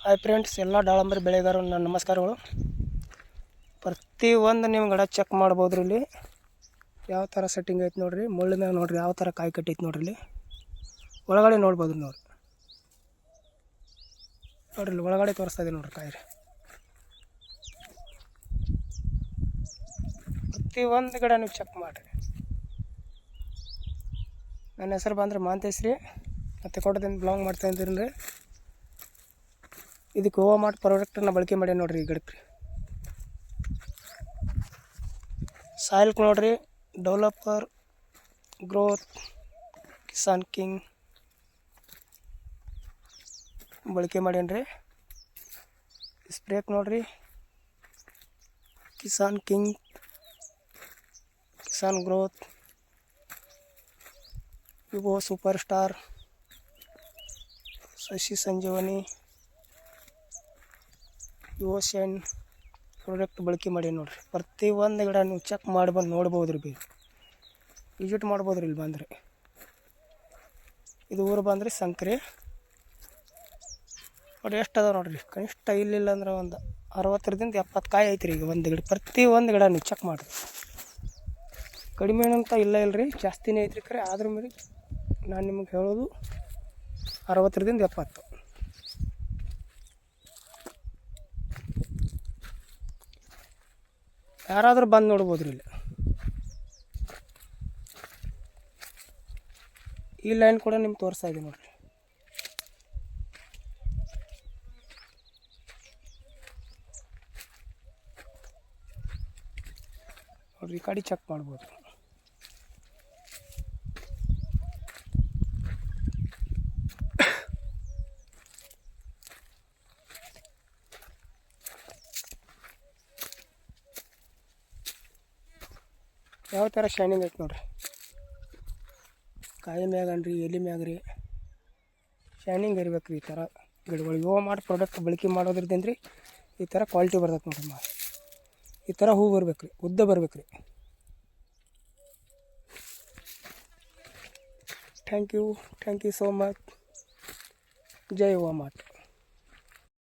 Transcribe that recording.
Hi friends, ಎಲ್ಲ ದಾಳಂಬರಿ ಬೆಳೆಗಾರರು ನನ್ನ ನಮಸ್ಕಾರಗಳು. ಪ್ರತಿಯೊಂದು ನೀವು ಗಿಡ ಚೆಕ್ ಮಾಡ್ಬೋದು ಇಲ್ಲಿ ಯಾವ ಥರ ಸೆಟ್ಟಿಂಗ್ ಐತೆ ನೋಡಿರಿ. ಮುಳ್ಳಿನಾಗ ನೋಡಿರಿ ಯಾವ ಥರ ಕಾಯಿ ಕಟ್ಟೈತೆ ನೋಡ್ರಿ. ಇಲ್ಲಿ ಒಳಗಡೆ ನೋಡ್ಬೋದು ನೋಡಿರಿ ಇಲ್ಲಿ ಒಳಗಡೆ ತೋರಿಸ್ತಾ ಇದೆ ನೋಡ್ರಿ ಕಾಯಿ. ಪ್ರತಿಯೊಂದು ಗಿಡ ನೀವು ಚೆಕ್ ಮಾಡಿರಿ. ನನ್ನ ಹೆಸರು ಬಂದರೆ ಮಾಂತೇಶ್ರೀ, ಮತ್ತು ಕೊಟ್ಟದಿಂದ ಬ್ಲಾಗ್ ಮಾಡ್ತಾ ಇದ್ದೀನಿ ರೀ. ಇದಕ್ಕೆ ಓಮಾರ್ಟ್ ಪ್ರಾಡಕ್ಟನ್ನು ಬಳಕೆ ಮಾಡಿ ನೋಡಿರಿ. ಈ ಗಿಡಕ್ಕೆ ಸಾಯಿಲ್ಕ್ ನೋಡಿರಿ ಡೆವಲಪರ್, ಗ್ರೋತ್, ಕಿಸಾನ್ ಕಿಂಗ್ ಬಳಕೆ ಮಾಡೇನ್ರಿ. ಸ್ಪ್ರೇಕ್ ನೋಡಿರಿ ಕಿಸಾನ್ ಕಿಂಗ್, ಕಿಸಾನ್ ಗ್ರೋತ್, ಇವು ಸೂಪರ್ ಸ್ಟಾರ್, ಶಶಿ ಸಂಜೀವನಿ, ಓಷನ್ ಪ್ರಾಡಕ್ಟ್ ಬಳಕೆ ಮಾಡಿ ನೋಡಿರಿ. ಪ್ರತಿಯೊಂದು ಗಿಡ ನೀವು ಚೆಕ್ ಮಾಡಿ ಬಂದು ನೋಡ್ಬೋದು ರೀ. ವಿಸಿಟ್ ಮಾಡ್ಬೋದು ರೀ ಇಲ್ಲಿ ಬಂದರೆ. ಇದು ಊರು ಬಂದ್ರಿ ಸಂಕ್ರೆ ನೋಡಿ. ಎಷ್ಟು ಅದ ನೋಡಿರಿ, ಕನಿಷ್ಠ ಇಲ್ಲಿಲ್ಲ ಅಂದ್ರೆ ಒಂದು 60ರಿಂದ 70 ಕಾಯಿ ಐತ್ರಿ ಈಗ ಒಂದು ಗಿಡ. ಪ್ರತಿಯೊಂದು ಗಿಡ ನೀವು ಚೆಕ್ ಮಾಡಿರಿ. ಕಡಿಮೆ ಅಂತ ಇಲ್ಲರಿ, ಜಾಸ್ತಿನೇ ಐತ್ರಿ. ಖರೆ ಆದ್ರ ಮೇಲೆ ನಾನು ನಿಮಗೆ ಹೇಳೋದು 60ರಿಂದ 70. ಯಾರಾದರೂ ಬಂದು ನೋಡ್ಬೋದು ರೀ. ಇಲ್ಲಿ ಈ ಲೈನ್ ಕೂಡ ನಿಮ್ಗೆ ತೋರಿಸ್ತಾ ಇದೆ ನೋಡಿರಿ. ನೋಡಿರಿ ಈ ಕಡೆ ಚೆಕ್ ಮಾಡ್ಬೋದು. ಯಾವ ಥರ ಶೈನಿಂಗ್ ಐತೆ ನೋಡಿರಿ. ಕಾಯಿ ಮ್ಯಾಗನ್ರಿ, ಎಲೆ ಮ್ಯಾಗ್ರಿ ಶೈನಿಂಗ್ ಇರ್ಬೇಕು ರೀ. ಈ ಥರ ಗಿಡಗಳು ಓಮಾರ್ಟ್ ಪ್ರಾಡಕ್ಟ್ ಬಳಕೆ ಮಾಡೋದ್ರಿಂದ ರೀ ಈ ಥರ ಕ್ವಾಲಿಟಿ ಬರ್ತೈತೆ ನೋಡಿರಿ. ಈ ಥರ ಹೂ ಬರ್ಬೇಕು ರೀ, ಉದ್ದ ಬರ್ಬೇಕು ರೀ. Thank you so much. ಜೈ ಓಮಾರ್ಟ್.